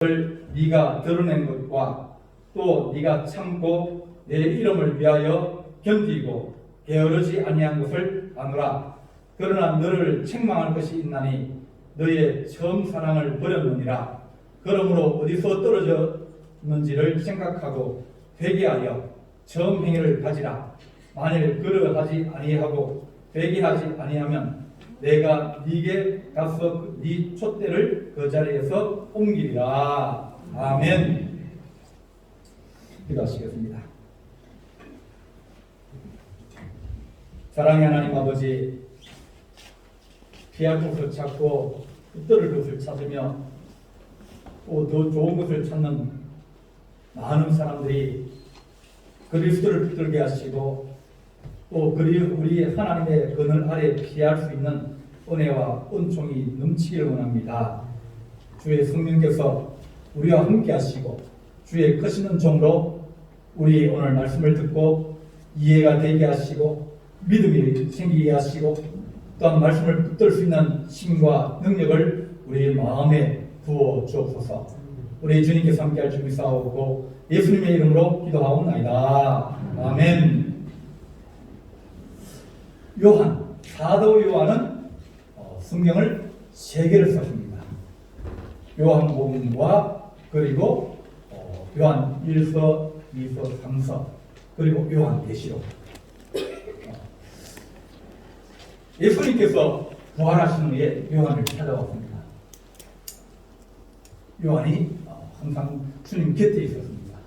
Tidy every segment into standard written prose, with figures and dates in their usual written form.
을 네가 드러낸 것과 또 네가 참고 내 이름을 위하여 견디고 게으르지 아니한 것을 아노라. 그러나 너를 책망할 것이 있나니 너의 처음 사랑을 버렸느니라. 그러므로 어디서 떨어졌는지를 생각하고 회개하여 처음 행위를 가지라. 만일 그러하지 아니하고 회개하지 아니하면 내가 네게 가서 네 촛대를 그 자리에서 옮기리라. 아멘. 기도하시겠습니다. 사랑의 하나님 아버지, 피할 것을 찾고 붙들을 것을 찾으며 또 더 좋은 것을 찾는 많은 사람들이 그리스도를 붙들게 하시고 또 우리 하나님의 그늘 아래 피할 수 있는 은혜와 은총이 넘치기를 원합니다. 주의 성령께서 우리와 함께 하시고 주의 크시는 종으로 우리 오늘 말씀을 듣고 이해가 되게 하시고 믿음이 생기게 하시고 또한 말씀을 붙들 수 있는 힘과 능력을 우리 마음에 부어 주옵소서. 우리 주님께서 함께 할 줄 믿사오고 예수님의 이름으로 기도하옵나이다. 아멘. 사도 요한은 성경을 3개를 썼습니다. 요한복음과 그리고 요한 1서, 2서, 3서 그리고 요한계시록. 예수님께서 부활하신 후에 요한을 찾아왔습니다. 요한이 항상 주님 곁에 있었습니다.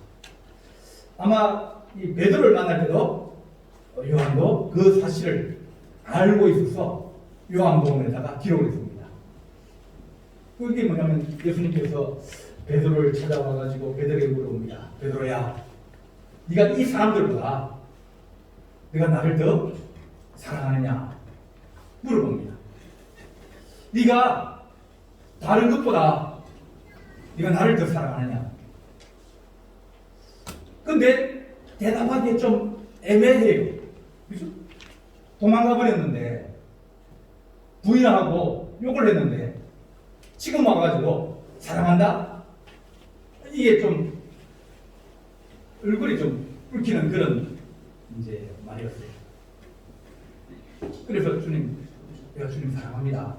아마 이 베드로를 만날 때도 요한도 그 사실을 알고 있어서 요한복음에다가 기록을 했습니다. 그게 뭐냐면 예수님께서 베드로를 찾아와가지고 베드로에게 물어봅니다. 베드로야, 네가 이 사람들보다 네가 나를 더 사랑하느냐 물어봅니다. 네가 다른 것보다 네가 나를 더 사랑하느냐. 근데 대답하기에 좀 애매해요. 그죠? 도망가 버렸는데 부인하고 욕을 했는데 지금 와가지고 사랑한다? 이게 좀 얼굴이 좀 붉히는 그런 이제 말이었어요. 그래서 주님, 내가 주님 사랑합니다.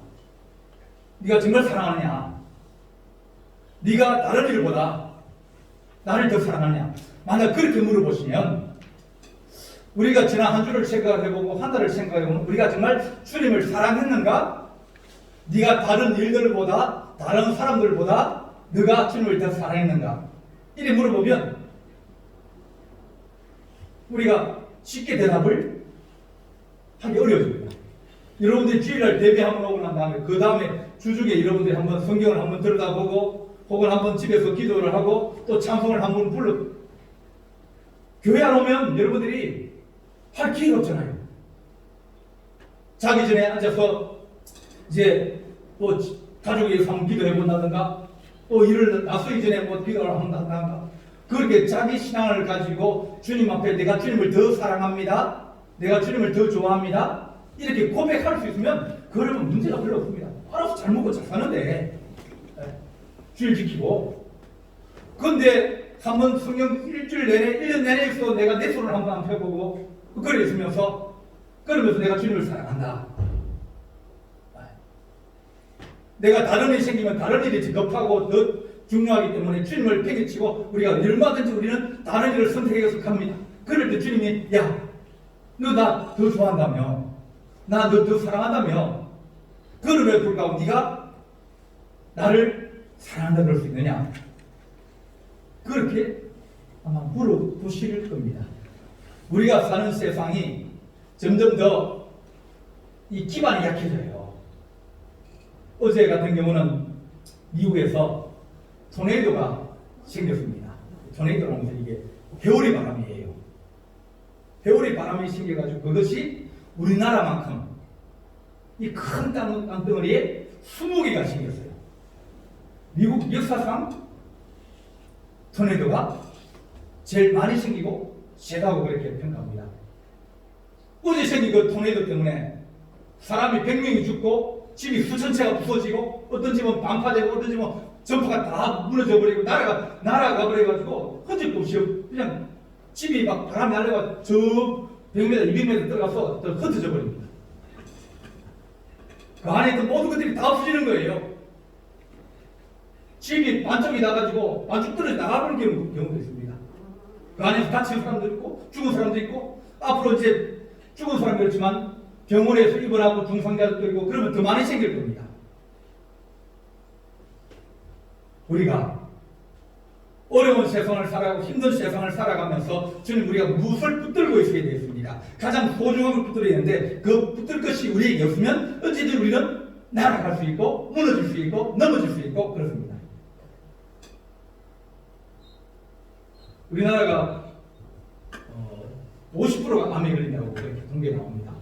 네가 정말 사랑하느냐? 네가 다른 일보다 나를 더 사랑하느냐? 만약 그렇게 물어보시면 우리가 지난 한 주를 생각해보고 한 달을 생각해보면 우리가 정말 주님을 사랑했는가? 네가 다른 일들보다 다른 사람들보다 네가 주님을 더 사랑했는가? 이렇게 물어보면 우리가 쉽게 대답을 하기 어려워집니다. 여러분들이 주일날 예배 한번 오고 난 다음에 그 다음에 주중에 여러분들이 한번 성경을 한번 들여다보고 혹은 한번 집에서 기도를 하고 또 찬송을 한번 불러 교회 안 오면 여러분들이 할 기회가 없잖아요. 자기 전에 앉아서 이제 뭐 가족에 위해서 한번 기도해 본다든가 또 일을 나서기 전에 뭐 기도를 한다든가 그렇게 자기 신앙을 가지고 주님 앞에 내가 주님을 더 사랑합니다. 내가 주님을 더 좋아합니다. 이렇게 고백할 수 있으면 그러면 문제가 별로 없습니다. 알아서 잘 먹고 잘 사는데 주일 지키고 그런데 한번 성경 일주일 내내 1년 내내 있어 내가 내 손을 한번 안 펴보고 그래 있으면서 그러면서 내가 주님을 사랑한다. 내가 다른 일이 생기면 다른 일이 급하고 더 중요하기 때문에 주님을 팽개치고 우리가 얼마든지 우리는 다른 일을 선택해서 갑니다. 그럴 때 주님이 야, 너 나 더 좋아한다며 나 너 더 사랑한다며 그럼에도 불구하고 네가 나를 사랑한다 그럴 수 있느냐? 그렇게 아마 물어보실 겁니다. 우리가 사는 세상이 점점 더 이 기반이 약해져요. 어제 같은 경우는 미국에서 토네이도가 생겼습니다. 토네이도라는 것은 이게 회오리 바람이에요. 회오리 바람이 생겨가지고 그것이 우리나라만큼 이 큰 땅덩어리에 20개가 생겼어요. 미국 역사상 토네이도가 제일 많이 생기고 세다고 그렇게 평가합니다. 어제 생긴 그 토네이도 때문에 사람이 100명이 죽고 집이 수천 채가 부서지고 어떤 집은 방파되고 어떤 집은 전파가 다 무너져 버리고 날아가 버려가지고 흔적도 없이 그냥 집이 막 바람이 날려가 저 100m, 200m 들어가서 흩어져 버립니다. 그 안에 있던 모든 것들이 다 없어지는 거예요. 집이 반쪽이 나가지고 반쪽 떨어져 나가버리는 경우도 있습니다. 그 안에서 다친 사람도 있고 죽은 사람도 있고 앞으로 이제 죽은 사람도 그렇지만 병원에서 입원하고 중상자도 있고 그러면 더 많이 생길 겁니다. 우리가 어려운 세상을 살아가고 힘든 세상을 살아가면서 주님 우리가 무엇을 붙들고 있어야 되겠습니다. 가장 소중한 걸 붙들어야 되는데 그 붙들 것이 우리에게 없으면 언제든 우리는 날아갈 수 있고 무너질 수 있고 넘어질 수 있고 그렇습니다. 우리나라가 50%가 암에 걸린다고 그렇게 통계가 나옵니다.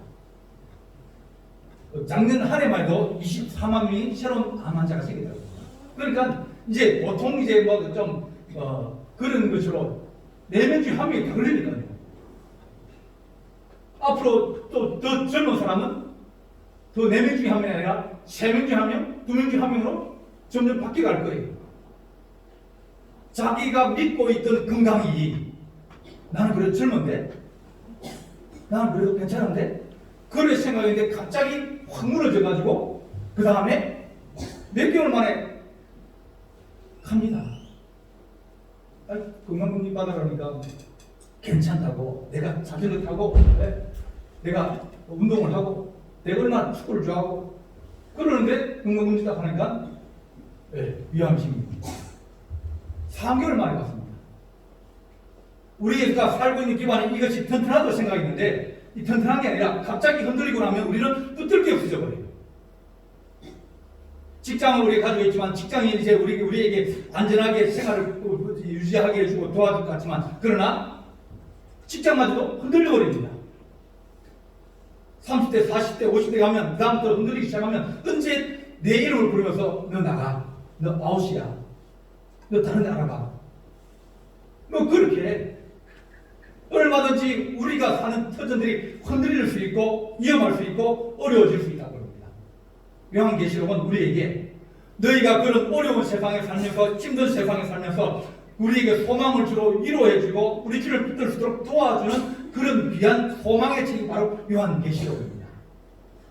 작년 한 해만 해도 24만 명이 새로운 암 환자가 생기더라고요. 그러니까 이제 보통 이제 뭐 좀 그런 것으로 4명 중 1명이 다 걸리니까요. 앞으로 또 더 젊은 사람은 더 4명 중에 1명이 아니라 3명 중에 1명, 2명 중에 1명으로 점점 바뀌어갈 거예요. 자기가 믿고 있던 건강이 나는 그래도 젊은데 나는 그래도 괜찮은데 그래 생각했는데 갑자기 확 무너져가지고 그 다음에 몇 개월 만에 갑니다. 건강검진 받아가니까 괜찮다고 내가 자전거 타고 내가 운동을 하고 내가 얼마나 축구를 좋아하고 그러는데 건강검진 딱 하니까 위암심이 3개월 만에 갔습니다. 우리가 살고 있는 기반이 이것이 튼튼하다고 생각했는데 이 튼튼한 게 아니라 갑자기 흔들리고 나면 우리는 붙들 게 없어져 버려요. 직장을 우리가 가지고 있지만 직장이 이제 우리에게 안전하게 생활을 유지하게 해주고 도와줄 것 같지만 그러나 직장마저도 흔들려 버립니다. 30대, 40대, 50대 가면 그 다음부터 흔들리기 시작하면 언제 내 이름을 부르면서 너 나가, 너 아웃이야, 너 다른 데 알아봐. 뭐 그렇게 얼마든지 우리가 사는 터전들이 흔들릴 수 있고 위험할 수 있고 어려워질 수 있다고 합니다. 요한계시록은 우리에게 너희가 그런 어려운 세상에 살면서 힘든 세상에 살면서 우리에게 소망을 주로 위로해주고 우리 길을 붙들 수 있도록 도와주는 그런 귀한 소망의 책이 바로 요한계시록입니다.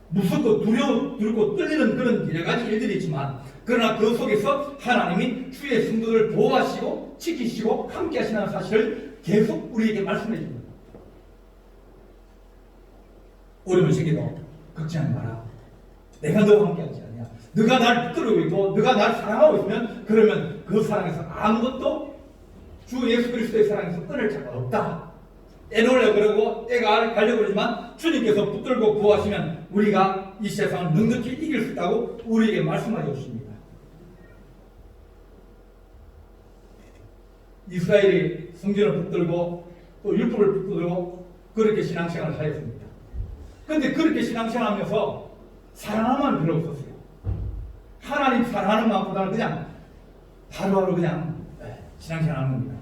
무섭고 두렵고 떨리는 그런 여러 가지 일들이 있지만 그러나 그 속에서 하나님이 주의 성도들을 보호하시고 지키시고 함께 하시는 사실을 계속 우리에게 말씀해 줍니다. 어려움을 생겨도 걱정하지 마라. 내가 너와 함께 하지 않냐. 너가 날 붙들고 있고 너가 날 사랑하고 있으면 그러면 그 사랑에서 아무것도 주 예수 그리스도의 사랑에서 끊을 자가 없다. 애놓으려고 그러고 때가 가려고 그러지만 주님께서 붙들고 구하시면 우리가 이 세상을 넉넉히 이길 수 있다고 우리에게 말씀하여 주십니다. 이스라엘이 성전을 붙들고 또 율법을 붙들고 그렇게 신앙생활을 하였습니다. 그런데 그렇게 신앙생활하면서 사랑하면 별로 없었어요. 하나님 사랑하는 마음보다는 그냥 하루하루 그냥 신앙생활하는 겁니다.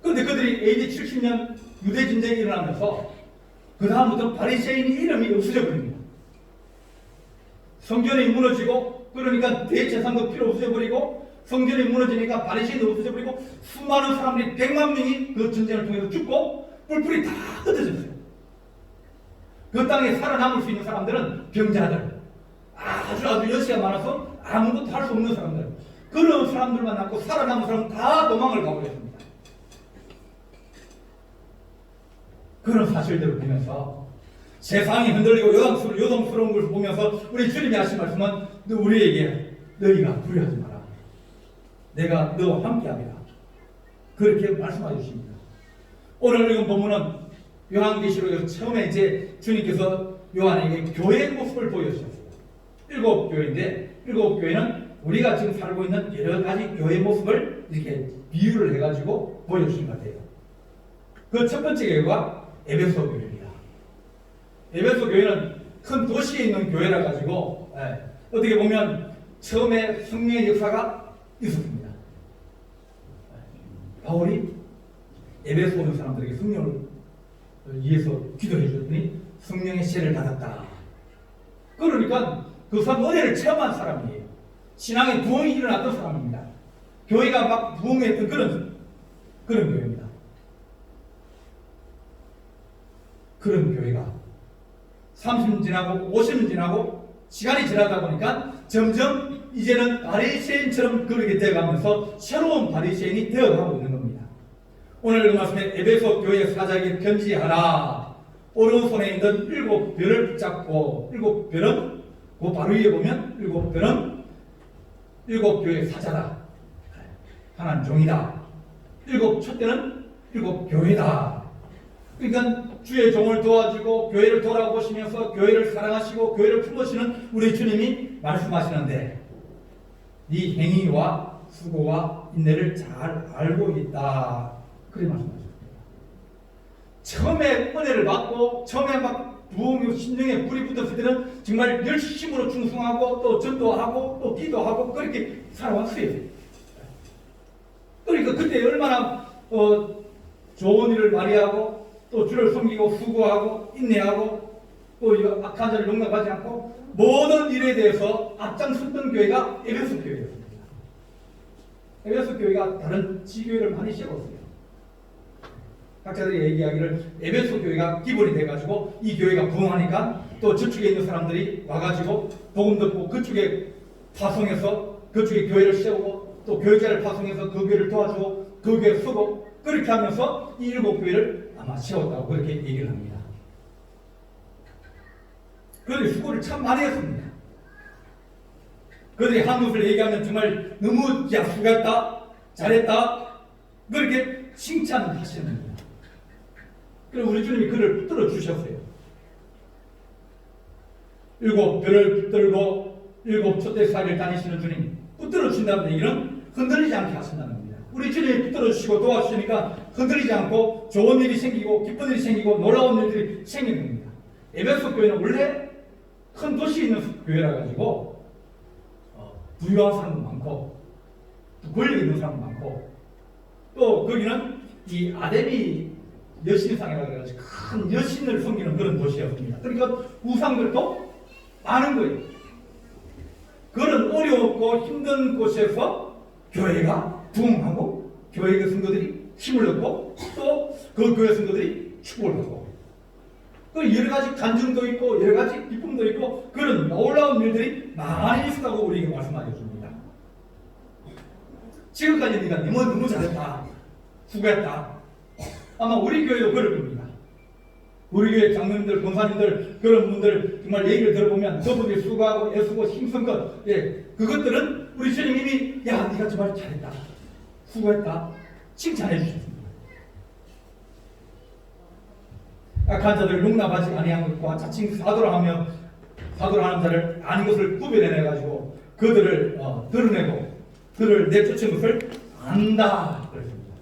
그런데 그들이 AD 70년 유대 전쟁이 일어나면서 그 다음부터 바리새인의 이름이 없어져 버립니다. 성전이 무너지고 그러니까 대제사장도 필요 없어져 버리고 성전이 무너지니까 바리새인도 없어져 버리고 수많은 사람들이 100만 명이 그 전쟁을 통해서 죽고 뿔뿔이 다 흩어졌어요. 그 땅에 살아남을 수 있는 사람들은 병자들, 아주 연세가 많아서 아무것도 할 수 없는 사람들, 그런 사람들만 남고 살아남은 사람은 다 도망을 가버렸습니다. 그런 사실들을 보면서 세상이 흔들리고 요동스러운 것을 보면서 우리 주님이 하신 말씀은 우리에게 너희가 두려워하지 마라. 내가 너와 함께하리라. 그렇게 말씀해 주십니다. 오늘 읽은 본문은 요한계시록에서 처음에 이제 주님께서 요한에게 교회의 모습을 보여주셨어요. 7교회인데 7교회는 우리가 지금 살고 있는 여러 가지 교회의 모습을 이렇게 비유를 해가지고 보여주신 것 같아요. 그 첫 번째 교회가 에베소 교회입니다. 에베소 교회는 큰 도시에 있는 교회라 가지고 어떻게 보면 처음에 성령의 역사가 있었습니다. 바울이 에베소 오는 사람들에게 성령을 위해서 기도해 줬더니 성령의 세를 받았다. 그러니까 그 사람 은혜를 체험한 사람이에요. 신앙의 부흥이 일어났던 사람입니다. 교회가 막 부흥했던 그런 교회입니다. 그런 교회가 30년 지나고 50년 지나고 시간이 지나다 보니까 점점 이제는 바리새인처럼 그렇게 되어가면서 새로운 바리새인이 되어가고 있는 겁니다. 오늘 그 말씀에 에베소 교회 사자에게 편지하라. 오른손에 있는 7별을 붙잡고, 7별은 그 바로 위에 보면 7별은 7교회 사자다. 하나님 종이다. 7촛대는 7교회다. 그러니까 주의 종을 도와주고 교회를 돌아보시면서 교회를 사랑하시고 교회를 품으시는 우리 주님이 말씀하시는데 네 행위와 수고와 인내를 잘 알고 있다. 그렇게 말씀하셨습니다. 처음에 은혜를 받고 처음에 막 부흥 심령에 불이 붙었을 때는 정말 열심으로 충성하고 또 전도하고 또 기도하고 그렇게 살아왔어요. 그러니까 그때 얼마나 좋은 일을 많이 하고 또 주를 섬기고 수고하고 인내하고 또 악한 자를 용납하지 않고 모든 일에 대해서 앞장섰던 교회가 에베소 교회였습니다. 에베소 교회가 다른 지교회를 많이 세웠어요. 각자들이 얘기하기를 에베소 교회가 기본이 돼가지고 이 교회가 부흥하니까 또 저쪽에 있는 사람들이 와가지고 복음 듣고 그쪽에 파송해서 그쪽에 교회를 세우고 또 교회자를 파송해서 그 교회를 도와주고 그 교회에 쓰고 그렇게 하면서 이 7교회를 아마 세웠다고 그렇게 얘기를 합니다. 그들이 수고를 참 많이 했습니다. 그들이 한 것을 얘기하면 정말 너무 수고했다, 잘했다 그렇게 칭찬하시는 겁니다. 그래서 우리 주님이 그를 붙들어 주셨어요. 7별을 붙들고 7촛대 사이를 다니시는 주님 붙들어 준다는 얘기는 흔들리지 않게 하신다는 겁니다. 우리 주님이 붙들어 주시고 도와주시니까 흔들리지 않고 좋은 일이 생기고 기쁜 일이 생기고 놀라운 일들이 생기는 겁니다. 에베소 교회는 원래 큰 도시에 있는 교회라 가지고 부유한 사람도 많고 또 권력 있는 사람도 많고 또 거기는 이 아데미 여신상이라고 해가지고 큰 여신을 섬기는 그런 도시였습니다. 그러니까 우상들도 많은 거예요. 그런 어렵고 힘든 곳에서 교회가 부흥하고 교회의 성도들이 힘을 얻고 또 그 교회 성도들이 축복을 하고 그 여러 가지 간증도 있고 여러 가지 기쁨도 있고 그런 놀라운 일들이 많이 있었다고 우리에게 말씀하여 줍니다. 지금까지 네가 너무 잘했다, 수고했다. 아마 우리 교회도 그럴 겁니다. 우리 교회 장로님들, 권사님들 그런 분들 정말 얘기를 들어보면 저분들이 수고하고 애쓰고 힘쓴 것, 그것들은 우리 주님이 야 네가 정말 잘했다, 수고했다 칭찬해 주셨습니다. 악한 자들을 용납하지 아니한 것과 자칭 사도를 하는 자를 아닌 것을 구별해내 가지고 그들을 드러내고 그들을 내쫓은 것을 안다 그랬습니다.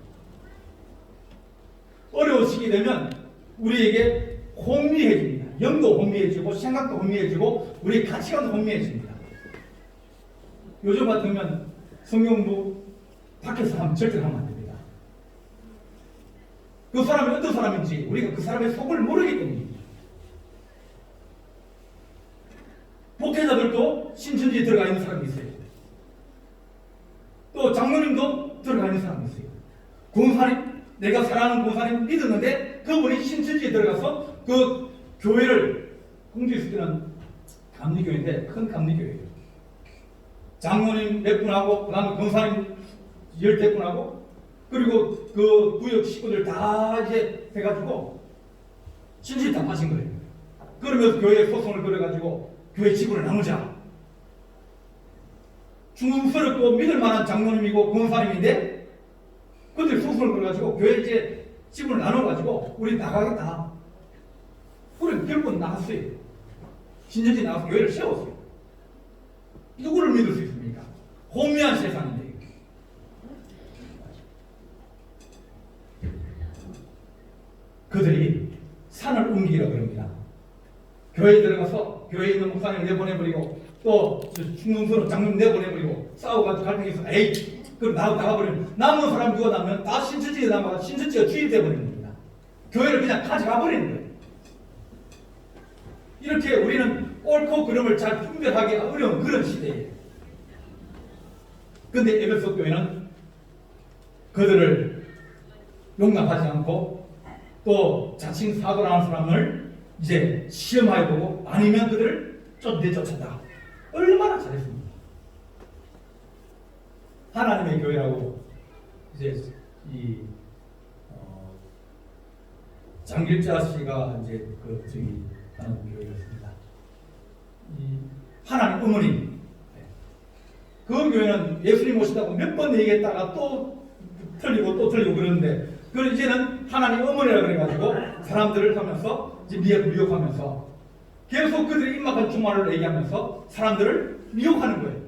어려운 시기 되면 우리에게 혼미해집니다. 영도 혼미해지고 생각도 혼미해지고 우리 가치관도 혼미해집니다. 요즘 같으면 성경도 밖에서 하면 절대 하면 안 됩니다. 그 사람이 어떤 사람인지 우리가 그 사람의 속을 모르기 때문입니다. 목회자들도 신천지에 들어가 있는 사람이 있어요. 또 장로님도 들어가 있는 사람이 있어요. 권사님, 내가 사랑하는 권사님 믿었는데 그분이 신천지에 들어가서 그 교회를 공주에 있을 때는 감리교회인데 큰 감리교회예요. 장로님 몇 분하고 그 다음에 권사님 10대분하고 그리고 그 구역 식구들 다 이제 해가지고 신천지 다 빠진 거예요. 그러면서 교회에 소송을 걸어가지고 교회 지분을 나누자. 중스럽고 믿을 만한 장로님이고 권사님인데 그들 소송을 걸어가지고 교회 이제 지분을 나눠가지고 우리 나가겠다. 그래 결국은 나갔어요. 신천지 나가서 교회를 세웠어요. 누구를 믿을 수 있습니까? 혼미한 세상인데. 그들이 산을 옮기라고 그럽니다. 교회에 들어가서 교회에 있는 목사님을 내보내버리고 또 중문서로 장로님 내보내버리고 싸우고 갈등해서 에이 그럼 나가버리면 남은 사람 누가 남으면 다 신천지에 남아가 신천지가 주입 돼버리는 겁니다. 교회를 그냥 가져가 버리는 거예요. 이렇게 우리는 옳고 그름을 잘 분별하기 어려운 그런 시대예요. 근데 에베소 교회는 그들을 용납하지 않고 또 자칭 사도라는 사람을 이제 시험하여 보고 아니면 그들을 내쫓았다. 얼마나 잘했습니까? 하나님의 교회라고 이제 이 장길자 씨가 이제 하는 교회였습니다. 이 하나님 어머니 그 교회는 예수님 오시다고 몇 번 얘기했다가 또 틀리고 또 틀리고 그러는데 그걸 이제는 하나님 어머니라 그래가지고 사람들을 하면서 이제 미혹하면서 계속 그들이 임박한 주말을 얘기하면서 사람들을 미혹하는 거예요.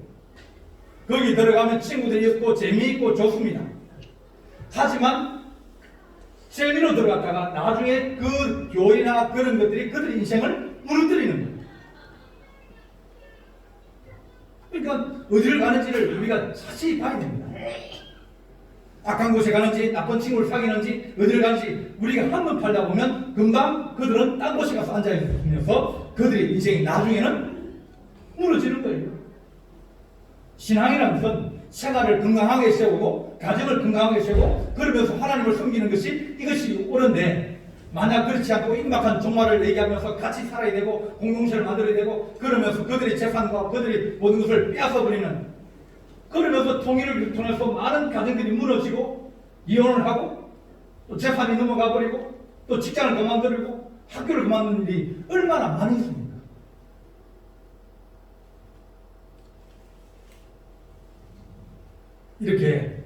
거기 들어가면 친구들이 있고 재미있고 좋습니다. 하지만 재미로 들어갔다가 나중에 그 교회나 그런 것들이 그들의 인생을 무너뜨리는 거예요. 그러니까 어디를 가는지를 우리가 자세히 봐야 됩니다. 악한 곳에 가는지 나쁜 친구를 사귀는지 어디를 가는지 우리가 한번 팔다 보면 금방 그들은 딴 곳에 가서 앉아있으면서 그들의 인생이 나중에는 무너지는 거예요. 신앙이라는 것은 생활을 건강하게 세우고 가정을 건강하게 세우고 그러면서 하나님을 섬기는 것이 이것이 옳은데 만약 그렇지 않고 임박한 종말을 얘기하면서 같이 살아야 되고 공동체를 만들어야 되고 그러면서 그들의 재산과 그들의 모든 것을 빼앗아버리는 그러면서 통일을 통해서 많은 가정들이 무너지고 이혼을 하고 또 재산이 넘어가 버리고 또 직장을 그만두고 학교를 그만두는 일이 얼마나 많이 있습니까? 이렇게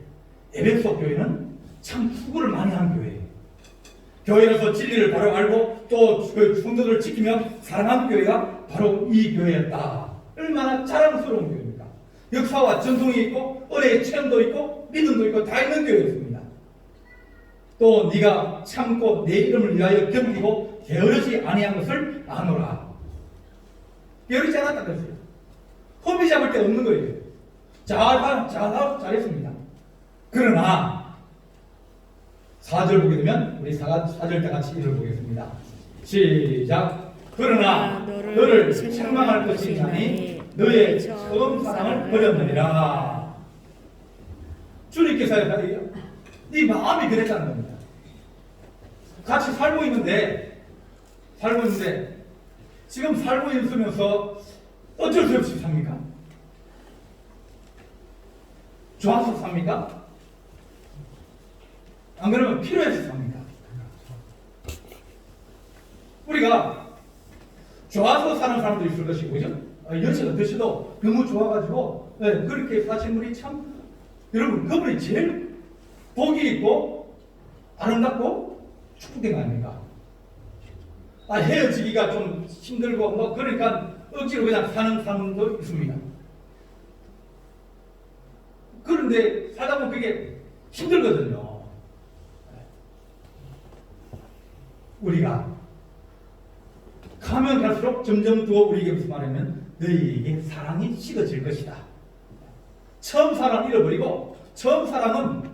에베소 교회는 참 투구를 많이 하는 교회예요. 교회에서 진리를 바로 알고 또 그 성도들을 지키며 사랑하는 교회가 바로 이 교회였다. 얼마나 자랑스러운 교회입니까? 역사와 전통이 있고 은혜의 체험도 있고 믿음도 있고 다 있는 교회였습니다. 또 네가 참고 내 이름을 위하여 견디고 게으르지 아니한 것을 아노라. 게으르지 않았다 그랬어요. 허비 잡을 데 없는 거예요. 잘했습니다. 그러나 4절 보게 되면 우리 4절 다 같이 읽어보겠습니다. 시작. 그러나 너를 책망할 것이 아니 너의 처음 사랑을 버렸느니라. 주님께서 네 마음이 그랬다는 겁니다. 같이 살고 있는데 지금 살고 있으면서 어쩔 수 없이 삽니까? 좋아서 삽니까? 안 그러면 필요해서 삽니까? 우리가 좋아서 사는 사람도 있을 것이고, 그죠? 연세가 드셔도 너무 좋아가지고, 그렇게 사신 분이 참, 여러분, 그분이 제일 복이 있고, 아름답고, 축복된 거 아닙니까? 헤어지기가 좀 힘들고, 그러니까 억지로 그냥 사는 사람도 있습니다. 그런데 살다 보면 그게 힘들거든요. 우리가 가면 갈수록 점점 더 우리에게 무슨 말하면 너희에게 사랑이 식어질 것이다. 처음 사랑 잃어버리고 처음 사랑은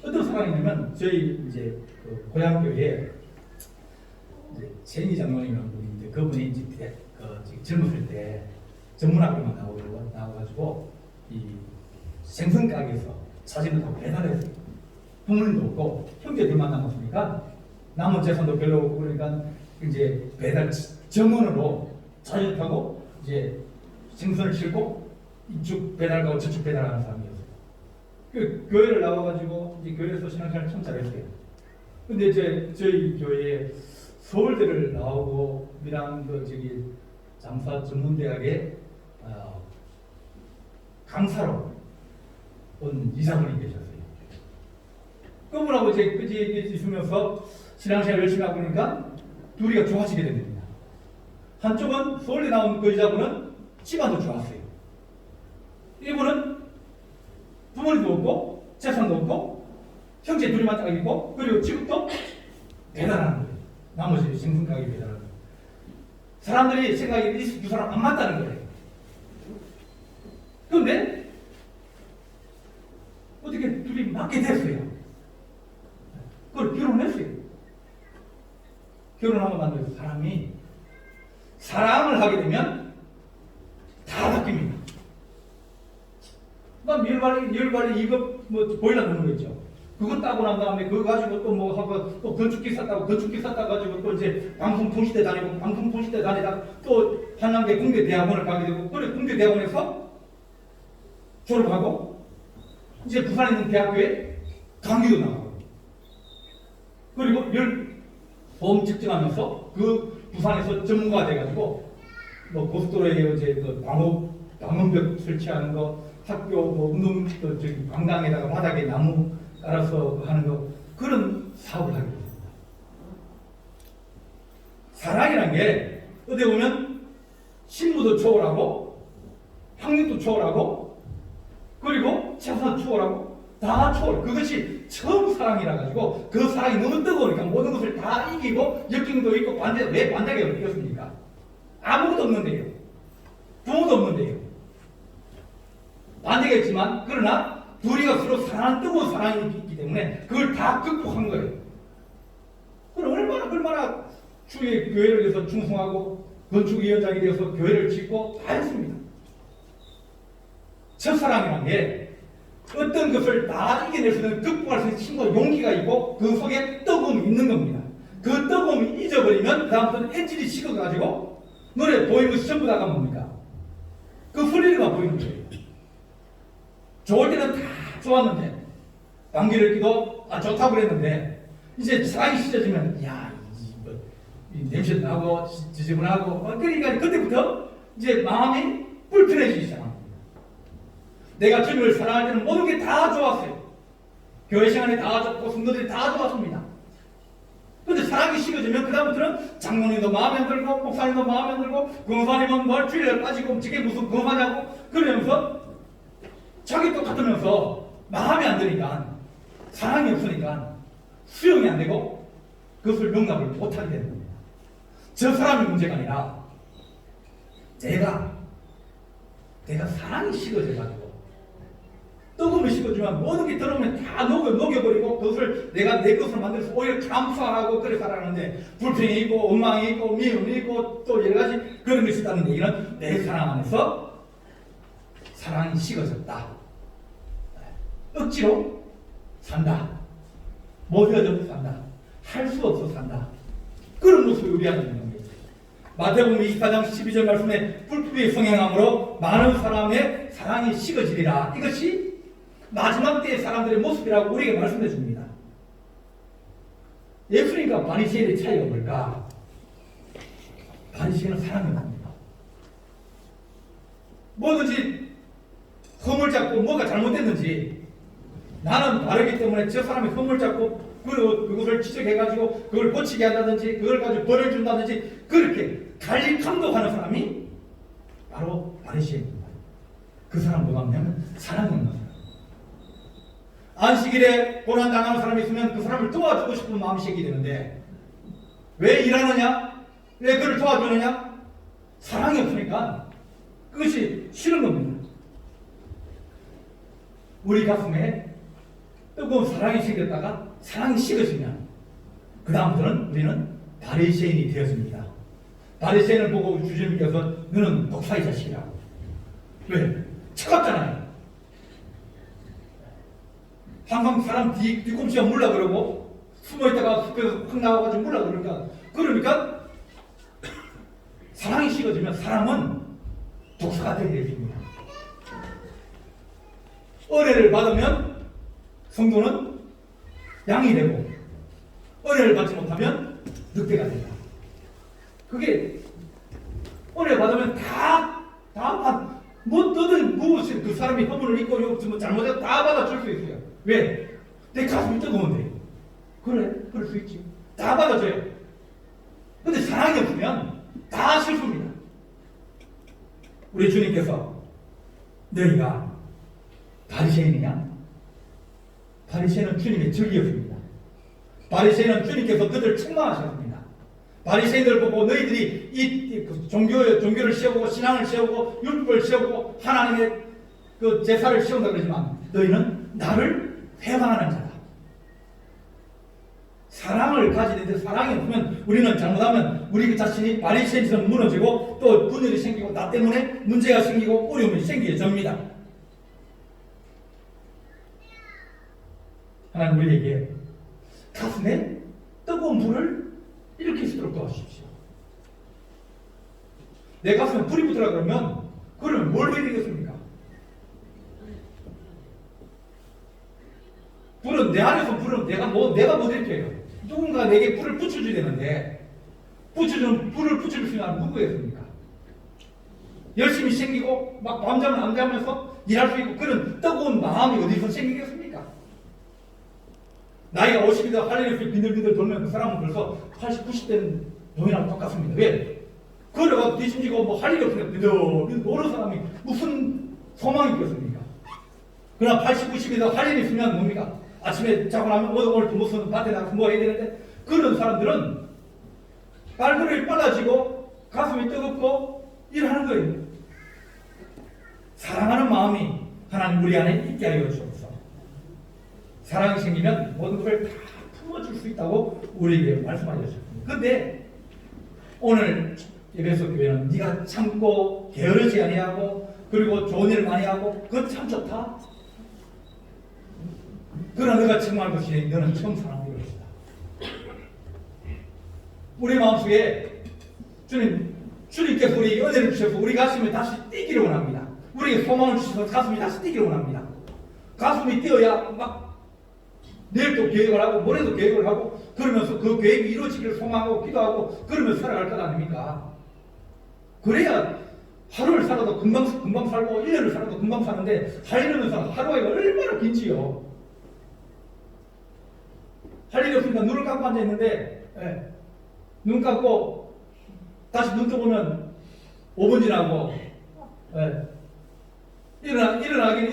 어떤 사랑이냐면 저희 이제 그 고향교회에 최인희 장로님이라는 분이 있는데 그분이 이제 젊었을 때 전문학교만 나와가지고 이 생선 가게에서 사진을 다 배달했어요. 부모님도 없고 형제들만 남았으니까 남은 재산도 별로 없고 그러니까 이제 배달 점원으로 자전거 타고 이제 생선을 싣고 이쪽 배달 가고 저쪽 배달하는 사람이었어요. 그 교회를 나와가지고 이제 교회에서 신앙생활을 참 잘했어요. 근데 이제 저희 교회에 서울대를 나오고 미랑 장사 전문대학에 강사로 온 이사분이 계셨어요. 그분하고 이제 있으면서 신앙생활 열심히 하고 보니까 둘이가 좋아지게 됩니다. 한쪽은 서울대 나온 그 이자분은 집안도 좋았어요. 이분은 부모님도 없고 재산도 없고 형제 둘이만 딱 있고 그리고 집도 배달하는 거예요. 나머지 생선가게 배달하는 거예요. 사람들이 생각이 이 두 사람 안 맞다는 거예요. 그런데 어떻게 둘이 맞게 됐어요. 그걸 결혼했어요. 결혼하고 난 뒤에 사람이 사랑을 하게 되면 다 바뀝니다. 난 미련 열발이 이거 뭐 보일러 넣는 거 있죠. 그거 따고 난 다음에 그거 가지고 또 뭐 하고 또 건축기 샀다 가지고 또 이제 방송통시대 다니고 방송통시대 다니다가 또 한양대 공대대학원을 가게 되고 그래 공대대학원에서 졸업하고 이제 부산에 있는 대학교에 강의도 나가고 그리고 보험 측정하면서 그 부산에서 전문가가 돼가지고 뭐 고속도로에 이제 그 방음벽 설치하는 거 학교 뭐 운동 저기 강당에다가 바닥에 나무 깔아서 하는 거 그런 사업을 하게 됩니다. 사랑이란 게 어디 보면 신무도 초월하고 학력도 초월하고 그리고 재산도 초월하고 다 초월. 그것이 처음 사랑이라 가지고 그 사랑이 너무 뜨거우니까 모든 것을 다 이기고 역경도 있고 왜 반대가 없겠습니까? 아무것도 없는데요. 부모도 없는데요. 반대가 있지만 그러나 둘이가 서로 사랑하는 뜨거운 사랑이 있기 때문에 그걸 다 극복한 거예요. 그럼 얼마나 주의 교회를 위해서 충성하고 건축위원장이 되어서 교회를 짓고 다 했습니다. 첫사랑이라는 게 어떤 것을 다 이겨낼 수 있는 극복할 수 있는 힘과 용기가 있고 그 속에 뜨거움이 있는 겁니다. 그 뜨거움이 잊어버리면 그 다음부터는 엔진이 식어가지고 눈에 보이는 것이 전부 다가 뭡니까? 그 흘리는 보이는 거예요. 좋을 때는 다 좋았는데 감기를 끼도 좋다고 그랬는데 이제 사랑이 씻어지면 이 냄새 나고 지저분하고 그러니까 그때부터 이제 마음이 불편해지기 시작합니다. 내가 주님을 사랑할 때는 모든 게 다 좋았어요. 교회 시간에 다 좋고 성도들이 다 좋았습니다. 근데 사랑이 식어지면 그 다음부터는 장로님도 마음에 안 들고 목사님도 마음에 안 들고 권사님은 뭘 주일에 빠지고 저게 무슨 권사냐고 그러면서 자기 똑같으면서 마음에 안 드니까 사랑이 없으니까 수용이 안 되고 그것을 용납을 못하게 되는 겁니다. 저 사람의 문제가 아니라 내가 사랑이 식어져가지고 뜨거움이 식어지면 모든 게 들어오면 다 녹여버리고 그것을 내가 내 것으로 만들어서 오히려 감사하고 그래 살아가는데 불평이 있고 원망이 있고 미움이 있고 또 여러 가지 그런 것이 있다는 얘기는 내 사랑 안에서 사랑이 식어졌다. 억지로 산다. 못 헤어져도 산다. 할 수 없어 산다. 그런 모습을 의미하는 겁니다. 마태복음 24장 12절 말씀에 뿔뿔이 성행함으로 많은 사람의 사랑이 식어지리라. 이것이 마지막 때의 사람들의 모습이라고 우리에게 말씀해 줍니다. 예수님과 바리새인의 차이가 뭘까? 바리새인은 사랑이 없습니다. 뭐든지 흠을 잡고 뭐가 잘못됐는지 나는 바르기 때문에 저 사람이 흠을 잡고 그것을 지적해가지고 그걸 고치게 한다든지 그걸 가지고 벌을 준다든지 그렇게 관리 감독하는 사람이 바로 바리새인입니다. 그 사람 누가 하면 사랑이 없는 사람. 안식일에 고난당하는 사람이 있으면 그 사람을 도와주고 싶은 마음이 생기게 되는데 왜 일하느냐? 왜 그를 도와주느냐? 사랑이 없으니까 그것이 싫은 겁니다. 우리 가슴에 뜨거운 사랑이 생겼다가 사랑이 식어지면 그 다음부터는 우리는 바리새인이 되었습니다. 바리새인을 보고 주님께서 너는 독사의 자식이라고. 왜? 차갑잖아요. 항상 사람 뒤꿈치가 물라 그러고 숨어있다가 숲에서 확 나와가지고 물라 그러니까 사랑이 식어지면 사람은 독사가 되게 됩니다. 은혜를 받으면 성도는 양이 되고 은혜를 받지 못하면 늑대가 된다. 그게 은혜를 받으면 뭐든 무엇이 그 사람이 허물을 입고 뭐 잘못해서 다 받아줄 수 있어요. 왜? 내 가슴이 뜨거운데. 그래, 그럴 수 있지. 다 받아줘요. 근데 사랑이 없으면 다 실수입니다. 우리 주님께서 너희가 바리새인이냐? 바리새인은 주님의 적이었습니다. 바리새인은 주님께서 그들을 책망하셨습니다. 바리새인들 보고 너희들이 이 종교를 세우고 신앙을 세우고 율법을 세우고 하나님의 그 제사를 세운다 그러지만 너희는 나를 회방하는 자다. 사랑을 가지는데 사랑이 없으면 우리는 잘못하면 우리 자신이 바리새인처럼 무너지고 또 분열이 생기고 나 때문에 문제가 생기고 어려움이 생기게 됩니다. 하나님 우리에게 가슴에 뜨거운 불을 일으킬 수 있도록 도와주십시오. 내 가슴에 불이 붙으라 그러면 뭘 해야 되겠습니까? 불은 내 안에서 불은 내가 뭐 드릴게요. 누군가 내게 불을 붙여줘야 되는데 불을 붙여줄 수 있는 누구겠습니까? 열심히 생기고 막 밤잠을 안 자면서 일할 수 있고 그런 뜨거운 마음이 어디서 생기겠습니까? 나이가 50이다 할 일이 없이 빈들빈들 돌면 그 사람은 벌써 80, 90대는 동이랑 똑같습니다. 왜? 그래가 뒤심지고 뭐 할 일이 없으니까 빈들 노는 사람이 무슨 소망이 있겠습니까? 그러나 80, 90이다 할 일이 있으면 뭡니까? 아침에 자고 나면 오늘 무슨 밭에 나가서 뭐 해야 되는데 그런 사람들은 발걸음이 빨라지고 가슴이 뜨겁고 일하는 거예요. 사랑하는 마음이 하나님 우리 안에 있게 하여 주옵소서. 사랑이 생기면 모든 것을 다 품어줄 수 있다고 우리에게 말씀하여 주셨습니다. 그런데 오늘 에베소 교회는 네가 참고 게으르지 아니하고 그리고 좋은 일을 많이 하고 그건 참 좋다. 그러나 너가 청할 것이 너는 처음 사랑하는 것이다. 우리 마음속에 주님께서 우리에게 은혜를 주셔서 우리 가슴이 다시 뛰기를 원합니다. 우리에게 소망을 주셔서 가슴이 다시 뛰기를 원합니다. 가슴이 뛰어야 막 내일도 계획을 하고 모레도 계획을 하고 그러면서 그 계획이 이루어지기를 소망하고 기도하고 그러면서 살아갈 것 아닙니까? 그래야 하루를 살아도 금방 살고 1년을 살아도 금방 사는데 살려면서 하루가 얼마나 긴지요. 할 일이 없으니까 눈을 감고 앉아있는데 눈 감고 다시 눈 떠보면 5분 지나고 일어나기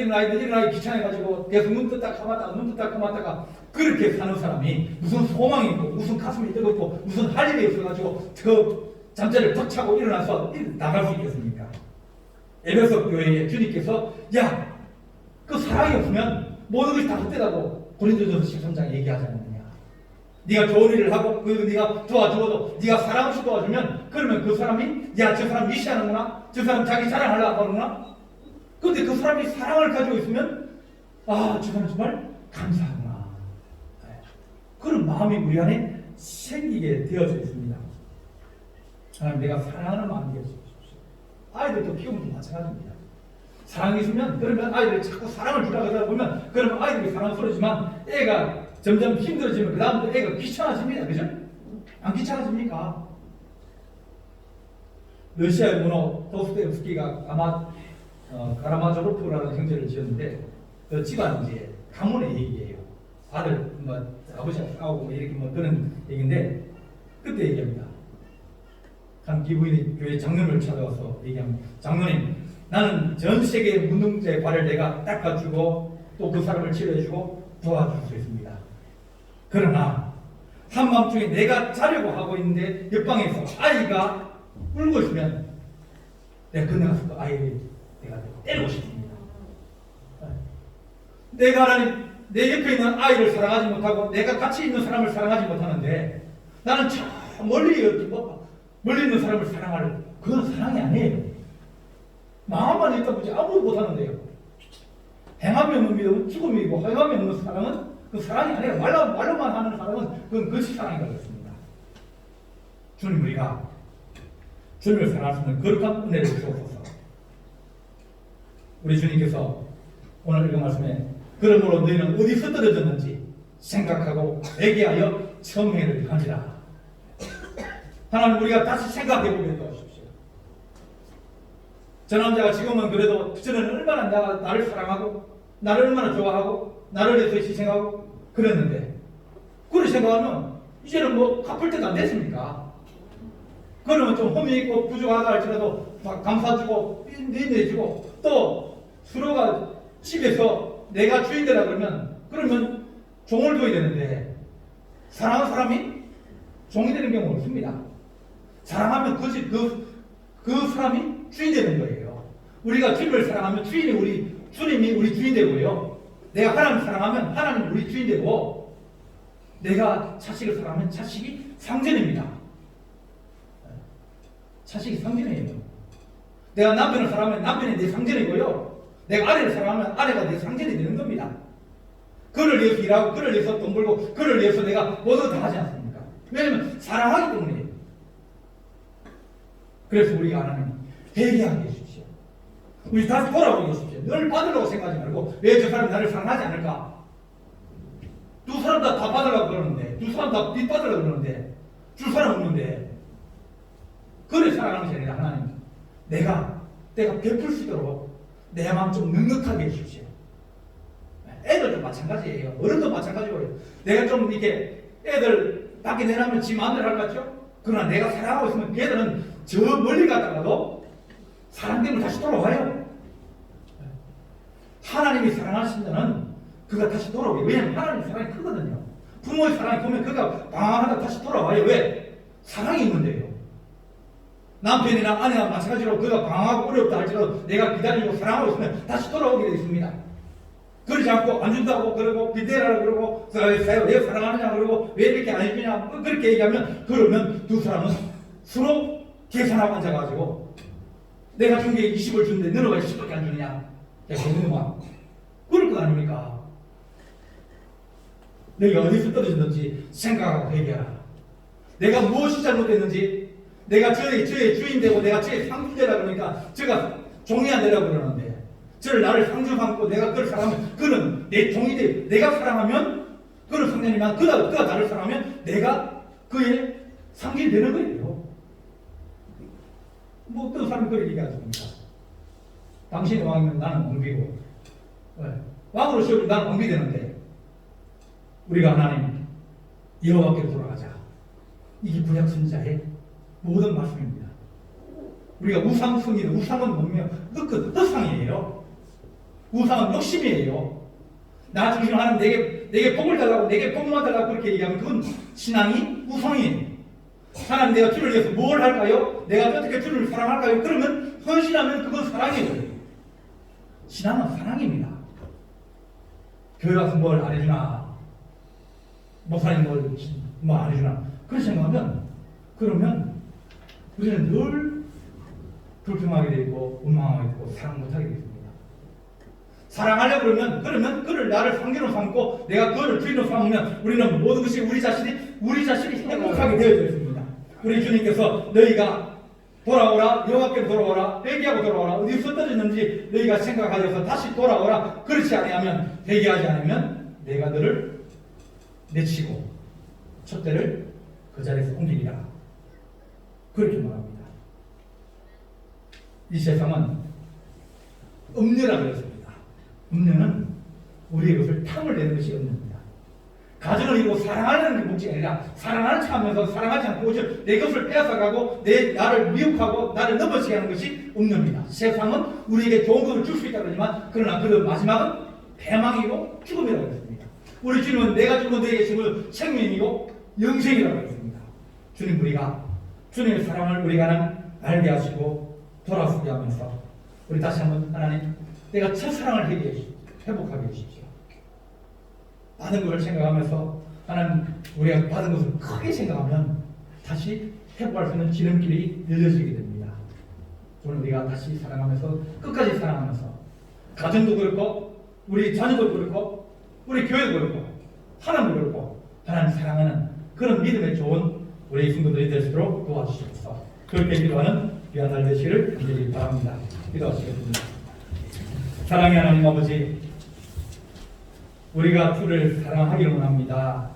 귀찮아가지고 계속 눈 떴다 감았다가 그렇게 사는 사람이 무슨 소망이 있고 무슨 가슴이 뜨겁고 무슨 할 일이 없어가지고 그 잠자리를 퍽 차고 일어나서 나갈 수 있겠습니까? 에베소 교회에 주님께서 그 사랑이 없으면 모든 것이 다 헛되다고 고린도전서 13장 얘기하지 않느냐. 네가 좋은 일을 하고 네가 도와주어도 네가 사랑 없이 도와주면 그러면 그 사람이 저 사람 미시하는구나, 저 사람 자기 자랑하려고 하는구나. 그런데 그 사람이 사랑을 가지고 있으면 저 사람 정말 감사하구나. 그런 마음이 우리 안에 생기게 되어져 있습니다. 하나님 내가 사랑하는 마음이 되어져 주십시오. 아이들도 키우면 마찬가지입니다. 사랑이 있으면 그러면 아이들이 자꾸 사랑을 주려고 하다 보면 그러면 아이들이 사랑스러지만 애가 점점 힘들어지면 그 다음부터 애가 귀찮아집니다. 그죠? 안 귀찮아집니까? 러시아의 문호 도스토옙스키가 가라마조로프라는 형제를 지었는데 그 집안 이제 가문의 얘기예요. 아들 아버지가 싸우고 이렇게 그런 얘기인데 그때 얘기합니다. 한 기부인이 교회 장로를 찾아와서 얘기합니다. 장로님, 나는 전 세계의 무능자의 발을 내가 닦아주고 또 그 사람을 치료해주고 도와줄 수 있습니다. 그러나 한밤중에 내가 자려고 하고 있는데 옆방에서 아이가 울고 있으면 내가 건너가서 그 아이를 내가 때리고 싶습니다. 내가 하나님 내 옆에 있는 아이를 사랑하지 못하고 내가 같이 있는 사람을 사랑하지 못하는데 나는 저 멀리 있는 사람을 사랑할 그건 사랑이 아니에요. 마음만 있다 보지 아무도 못하는데요. 행함이 없는 믿음은 죽음이고 행함이 없는 사랑은 그 사랑이 아니에요. 말로만 하는 사랑은 그건 그것이 사랑인 것 같습니다. 주님 우리가 주님을 사랑할 수 있는 거룩한 은혜를 주옵소서. 우리 주님께서 오늘 읽은 말씀에 그러므로 너희는 어디서 떨어졌는지 생각하고 회개하여 청회를 하니라. 하나님 우리가 다시 생각해보게 도와주십시오. 저 남자가 지금은 그래도 저는 얼마나 나를 사랑하고 나를 얼마나 좋아하고 나를 위해서 희생하고 그랬는데 그렇게 생각하면 이제는 뭐 갚을 때도 안 됐습니까? 그러면 좀 험이 있고 부족하다 할지라도 감사주고 인내해주고 또 서로가 집에서 내가 주인되라 그러면 종을 둬야 되는데 사랑하는 사람이 종이 되는 경우는 없습니다. 사랑하면 그 사람이 주인 되는 거예요. 우리가 주님을 사랑하면 주님이 우리 주인 되고요. 내가 하나님을 사랑하면 하나님이 우리 주인 되고 내가 자식을 사랑하면 자식이 상전입니다. 자식이 상전이에요. 내가 남편을 사랑하면 남편이 내 상전이고요. 내가 아내를 사랑하면 아내가 내 상전이 되는 겁니다. 그를 위해서 일하고 그를 위해서 돈 벌고 그를 위해서 내가 모두 다 하지 않습니까? 왜냐하면 사랑하기 때문에. 그래서 우리가 하나님 회개하게 해주십시오. 우리 다시 돌아오게 해주십시오. 늘 받으려고 생각하지 말고 왜 저 사람이 나를 사랑하지 않을까? 두 사람 다 받으려고 그러는데, 두 사람 다 빚 받으려고 그러는데, 줄 사람 없는데, 그래 사랑하는 것이 아니라 하나님, 내가 베풀 수 있도록 내 마음 좀 넉넉하게 해주십시오. 애들도 마찬가지예요. 어른도 마찬가지고요. 내가 좀 이렇게 애들 밖에 내놓으면 지 마음대로 할 것 같죠? 그러나 내가 사랑하고 있으면 걔들은 저 멀리 갔다가도 사랑 때문에 다시 돌아와요. 하나님이 사랑하신다는 그가 다시 돌아오게. 왜냐하면 하나님 사랑이 크거든요. 부모의 사랑이 보면 그가 방황하다 다시 돌아와요. 왜? 사랑이 있는데요. 남편이나 아내나 마찬가지로 그가 방황하고 어렵다 할지라도 내가 기다리고 사랑하고 있으면 다시 돌아오게 되어 있습니다. 그러지 않고 안 준다고 그러고 빚내라고 그러고 왜 사랑하느냐 그러고 왜 이렇게 안 해주냐 그렇게 얘기하면 그러면 두 사람은 서로 계산하고 앉아가지고 내가 준 게 20을 주는데 너는 왜 10밖에 안 주느냐. 야 그놈아 그럴 거 아닙니까? 내가 어디서 떨어졌는지 생각하고 회개하라. 내가 무엇이 잘못됐는지, 내가 저의 주인 되고 내가 저의 상주 되라 그러니까 저가 종이 안 되라고 그러는데 저를 나를 상주 삼고 내가 그를 사랑하면 그는 내 종이 돼. 내가 사랑하면 그는 상주이지만 그가 나를 사랑하면 내가 그의 상주이 되는 거예요. 뭐 어떤 사람이 그렇게 얘기하십니까? 당신이 왕이면 나는 왕비고 왕으로 세우면 나는 왕비 되는데 우리가 하나님 여호와께로 돌아가자. 이게 구약 선지자의 모든 말씀입니다. 우리가 우상숭이는 우상은 뭐냐면 흑상이에요. 우상은 욕심이에요. 나 중심 하나님 내게 복을 달라고 내게 복만 달라고 그렇게 얘기하면 그건 신앙이 우상이에요. 하나님 내가 주를 위해서 뭘 할까요? 내가 어떻게 주를 사랑할까요? 그러면 헌신하면 그건 사랑이에요. 신앙은 사랑입니다. 교회 가서 뭘 안 해주나 목사님 뭐 안 해주나 그런 생각하면 그러면 우리는 늘 불평하게 되고 원망하게 되고 사랑 못하게 되습니다. 사랑하려고 그러면 그를 나를 상대로 삼고 내가 그를 주인으로 삼으면 우리는 모든 것이 우리 자신이 행복하게 되어져 있습니다. 우리 주님께서 너희가 돌아오라 여호와께로 돌아오라 회개하고 돌아오라 어디서 떨어졌는지 너희가 생각하여서 다시 돌아오라. 그렇지 아니하면 회개하지 않으면 내가 너를 내치고 촛대를 그 자리에서 옮기리라. 그렇게 말합니다. 이 세상은 음녀라고 했습니다. 음녀는 우리의 것을 탐을 내는 것이 음녀입니다. 가정을 이루고 사랑하는 게 목적이 아니라 사랑하는 척하면서 사랑하지 않고 오히려 내 것을 빼앗아가고 나를 미혹하고 나를 넘어지게 하는 것이 음녀입니다. 세상은 우리에게 좋은 것을 줄 수 있다고 하지만 그러나 그 마지막은 패망이고 죽음이라고 했습니다. 우리 주님은 내가 주고 너에게 주는 생명이고 영생이라고 했습니다. 주님 우리가 주님의 사랑을 우리가 알게 하시고 돌아서게 하면서 우리 다시 한번 하나님 내가 첫사랑을 회복하게 해주십시오. 받은 것을 생각하면서 하나님 우리가 받은 것을 크게 생각하면 다시 회복할 수 있는 지름길이 열려지게 됩니다. 오늘 우리가 다시 사랑하면서 끝까지 사랑하면서 가정도 그렇고 우리 자녀도 그렇고 우리 교회도 그렇고 하나님도 그렇고 하나님 사랑하는 그런 믿음의 좋은 우리 성도들이 될 수 있도록 도와주시옵소서. 그렇게 기도하는 귀한 날 되시기를 간절히 바랍니다. 기도하시겠습니다. 사랑의 하나님 아버지 우리가 주를 사랑하기를 원합니다.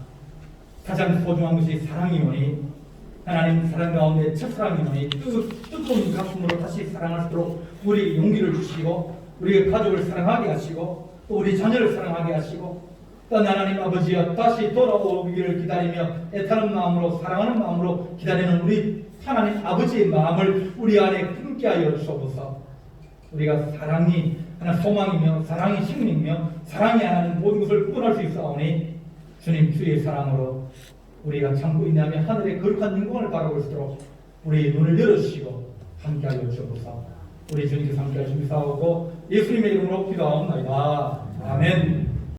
가장 소중한 것이 사랑이오니 하나님 사랑 가운데 첫사랑이오니 뜨거운 가슴으로 다시 사랑할 수 있도록 우리 용기를 주시고 우리의 가족을 사랑하게 하시고 또 우리 자녀를 사랑하게 하시고 또 하나님 아버지여 다시 돌아오기를 기다리며 애타는 마음으로 사랑하는 마음으로 기다리는 우리 하나님 아버지의 마음을 우리 안에 품게 하여 주옵소서. 우리가 사랑이 하나 소망이며 사랑이 힘이며 사랑이 하나님 모든 것을 구원할 수 있사오니 주님 주의 사랑으로 우리가 참고 있냐며 하늘의 거룩한 영광을 바라볼 수 있도록 우리 눈을 열어주시고 함께하여 주옵소서. 우리 주님께서 함께하여 주옵소서. 예수님의 이름으로 기도하옵나이다. 아멘.